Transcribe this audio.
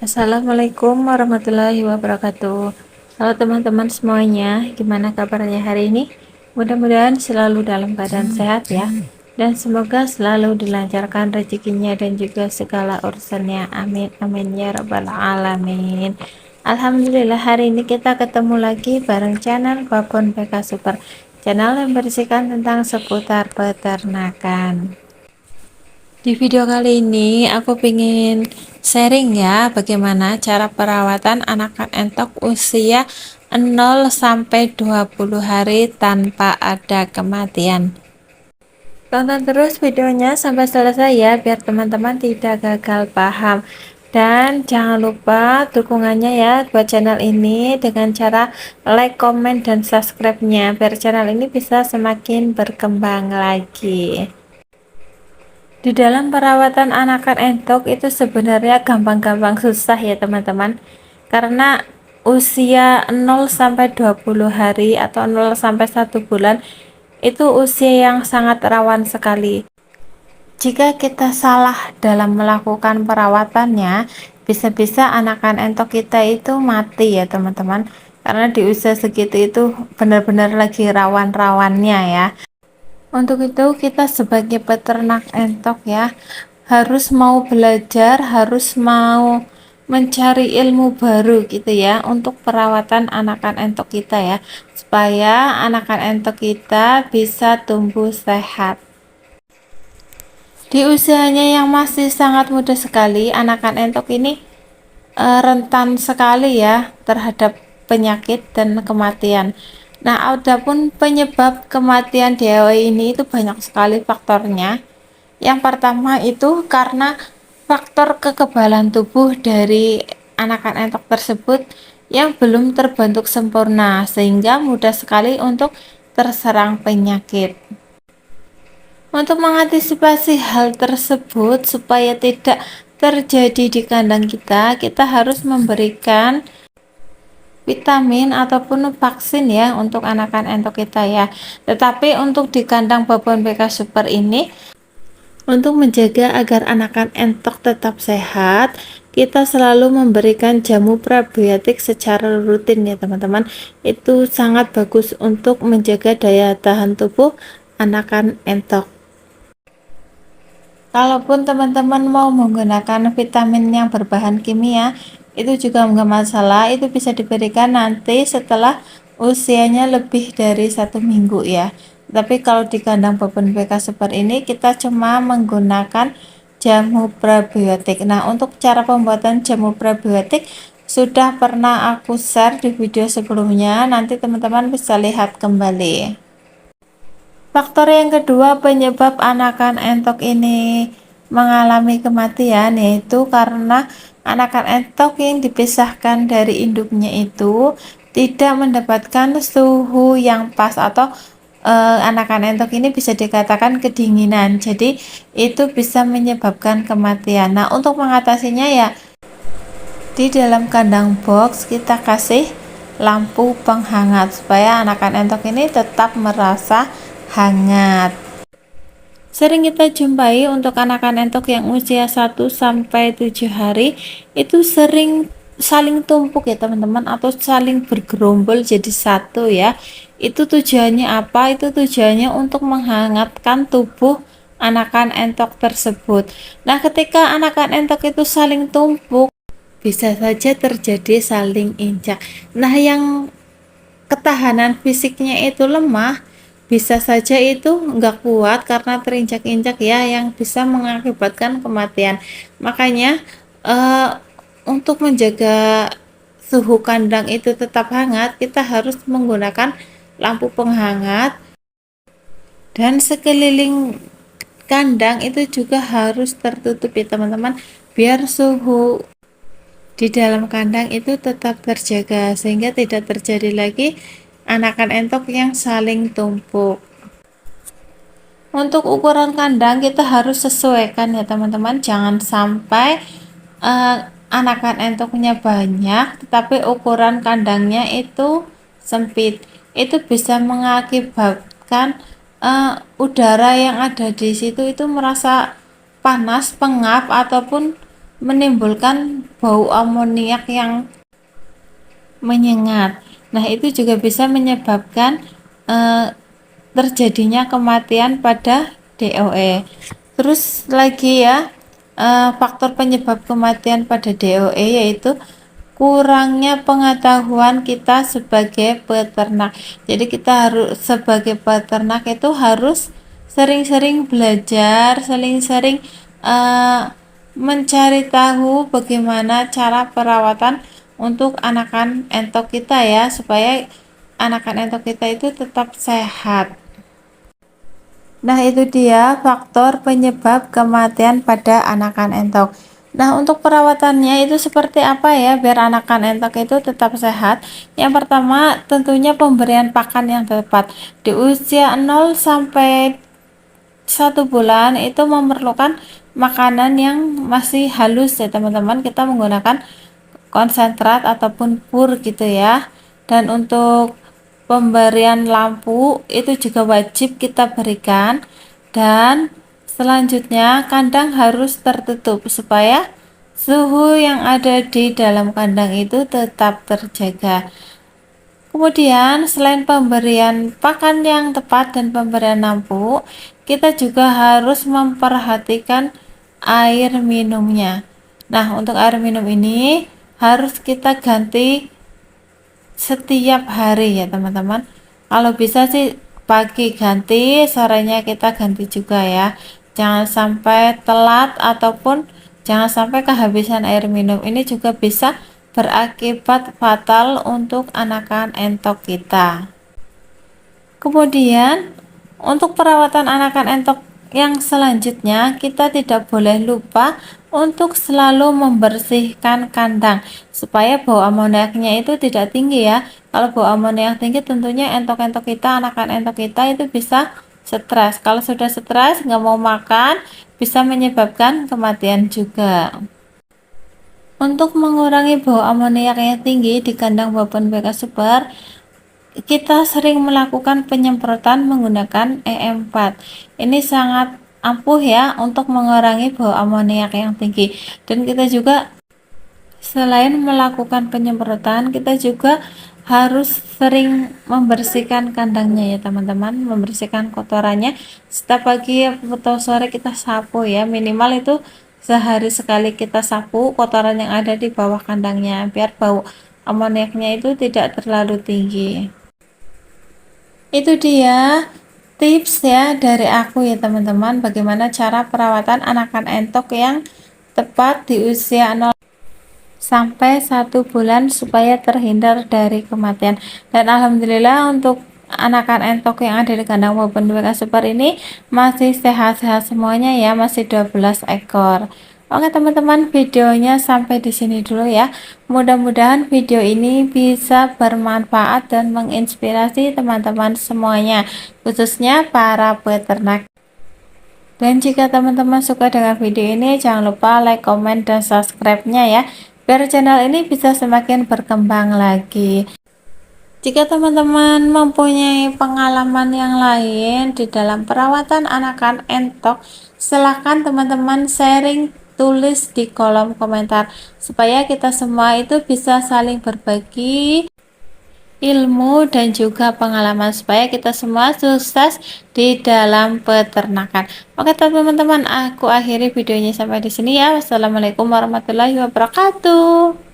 Assalamualaikum warahmatullahi wabarakatuh. Halo teman-teman semuanya, gimana kabarnya hari ini? Mudah-mudahan selalu dalam keadaan sehat ya, dan semoga selalu dilancarkan rezekinya dan juga segala urusannya. Amin amin ya rabbal alamin. Alhamdulillah hari ini kita ketemu lagi bareng channel Babon PK Super, channel yang berisikan tentang seputar peternakan. Di video kali ini aku ingin sharing ya bagaimana cara perawatan anakan entok usia 0 sampai 20 hari tanpa ada kematian. Tonton terus videonya sampai selesai ya biar teman-teman tidak gagal paham. Dan jangan lupa dukungannya ya buat channel ini dengan cara like, comment, dan subscribe-nya biar channel ini bisa semakin berkembang lagi. Di dalam perawatan anakan entok itu sebenarnya gampang-gampang susah ya teman-teman. Karena usia 0 sampai 20 hari atau 0 sampai 1 bulan itu usia yang sangat rawan sekali. Jika kita salah dalam melakukan perawatannya, bisa-bisa anakan entok kita itu mati ya teman-teman. Karena di usia segitu itu benar-benar lagi rawan-rawannya ya. Untuk itu kita sebagai peternak entok ya harus mau belajar, harus mau mencari ilmu baru gitu ya untuk perawatan anakan entok kita ya, supaya anakan entok kita bisa tumbuh sehat. Di usianya yang masih sangat muda sekali, anakan entok ini rentan sekali ya terhadap penyakit dan kematian. Nah, adapun penyebab kematian DAW ini itu banyak sekali faktornya. Yang pertama itu karena faktor kekebalan tubuh dari anakan entok tersebut yang belum terbentuk sempurna sehingga mudah sekali untuk terserang penyakit. Untuk mengantisipasi hal tersebut supaya tidak terjadi di kandang kita, kita harus memberikan vitamin ataupun vaksin ya untuk anakan entok kita ya. Tetapi untuk di kandang Babon PK Super ini, untuk menjaga agar anakan entok tetap sehat, kita selalu memberikan jamu probiotik secara rutin ya teman-teman. Itu sangat bagus untuk menjaga daya tahan tubuh anakan entok. Kalaupun teman-teman mau menggunakan vitamin yang berbahan kimia, itu juga enggak masalah, itu bisa diberikan nanti setelah usianya lebih dari 1 minggu ya. Tapi kalau di kandang Babon PK Super ini kita cuma menggunakan jamu probiotik. Nah, untuk cara pembuatan jamu probiotik sudah pernah aku share di video sebelumnya, nanti teman-teman bisa lihat kembali. Faktor yang kedua penyebab anakan entok ini mengalami kematian yaitu karena anakan entok yang dipisahkan dari induknya itu tidak mendapatkan suhu yang pas atau anakan entok ini bisa dikatakan kedinginan. Jadi itu bisa menyebabkan kematian. Nah, untuk mengatasinya ya di dalam kandang box kita kasih lampu penghangat supaya anakan entok ini tetap merasa hangat. Sering kita jumpai untuk anakan entok yang usia 1 sampai 7 hari itu sering saling tumpuk ya teman-teman, atau saling bergerombol jadi satu ya. Itu tujuannya apa? Itu tujuannya untuk menghangatkan tubuh anakan entok tersebut. Nah, ketika anakan entok itu saling tumpuk, bisa saja terjadi saling injak. Nah, yang ketahanan fisiknya itu lemah, bisa saja itu nggak kuat karena terinjak-injak ya, yang bisa mengakibatkan kematian. Makanya untuk menjaga suhu kandang itu tetap hangat, kita harus menggunakan lampu penghangat, dan sekeliling kandang itu juga harus tertutup ya teman-teman, biar suhu di dalam kandang itu tetap terjaga sehingga tidak terjadi lagi anakan entok yang saling tumpuk. Untuk ukuran kandang kita harus sesuaikan ya teman-teman, jangan sampai anakan entoknya banyak tetapi ukuran kandangnya itu sempit. Itu bisa mengakibatkan udara yang ada di situ itu merasa panas, pengap, ataupun menimbulkan bau amoniak yang menyengat. Nah, itu juga bisa menyebabkan terjadinya kematian pada DOE. Terus lagi ya, faktor penyebab kematian pada DOE yaitu kurangnya pengetahuan kita sebagai peternak. Jadi kita harus sebagai peternak itu harus sering-sering belajar, sering-sering mencari tahu bagaimana cara perawatan untuk anakan entok kita ya, supaya anakan entok kita itu tetap sehat. Nah, itu dia faktor penyebab kematian pada anakan entok. Nah, untuk perawatannya itu seperti apa ya biar anakan entok itu tetap sehat? Yang pertama, tentunya pemberian pakan yang tepat. Di usia 0 sampai 1 bulan itu memerlukan makanan yang masih halus ya teman-teman. Kita menggunakan konsentrat ataupun pur gitu ya. Dan untuk pemberian lampu itu juga wajib kita berikan, dan selanjutnya kandang harus tertutup supaya suhu yang ada di dalam kandang itu tetap terjaga. Kemudian selain pemberian pakan yang tepat dan pemberian lampu, kita juga harus memperhatikan air minumnya. Nah, untuk air minum ini harus kita ganti setiap hari ya teman-teman. Kalau bisa sih pagi ganti, sorenya kita ganti juga ya. Jangan sampai telat ataupun jangan sampai kehabisan air minum. Ini juga bisa berakibat fatal untuk anakan entok kita. Kemudian untuk perawatan anakan entok yang selanjutnya, kita tidak boleh lupa untuk selalu membersihkan kandang supaya bau amoniaknya itu tidak tinggi ya. Kalau bau amoniak tinggi tentunya entok-entok kita, anakan entok kita itu bisa stres. Kalau sudah stres nggak mau makan, bisa menyebabkan kematian juga. Untuk mengurangi bau amoniak yang tinggi di kandang Bourbon BK Super, kita sering melakukan penyemprotan menggunakan E4. Ini sangat ampuh ya untuk mengurangi bau amoniak yang tinggi. Dan kita juga selain melakukan penyemprotan, kita juga harus sering membersihkan kandangnya ya teman-teman, membersihkan kotorannya. Setiap pagi atau sore kita sapu ya, minimal itu sehari sekali kita sapu kotoran yang ada di bawah kandangnya biar bau amoniaknya itu tidak terlalu tinggi. Itu dia tips ya dari aku ya teman-teman, bagaimana cara perawatan anakan entok yang tepat di usia 0 sampai 1 bulan supaya terhindar dari kematian. Dan alhamdulillah untuk anakan entok yang ada di kandang Bourbon BK Super ini masih sehat-sehat semuanya ya, masih 12 ekor. Oke teman-teman, videonya sampai di sini dulu ya. Mudah-mudahan video ini bisa bermanfaat dan menginspirasi teman-teman semuanya, khususnya para peternak. Dan jika teman-teman suka dengan video ini, jangan lupa like, comment, dan subscribe-nya ya, biar channel ini bisa semakin berkembang lagi. Jika teman-teman mempunyai pengalaman yang lain di dalam perawatan anakan entok, silahkan teman-teman sharing, tulis di kolom komentar supaya kita semua itu bisa saling berbagi ilmu dan juga pengalaman supaya kita semua sukses di dalam peternakan. Oke teman-teman, aku akhiri videonya sampai di sini ya. Wassalamualaikum warahmatullahi wabarakatuh.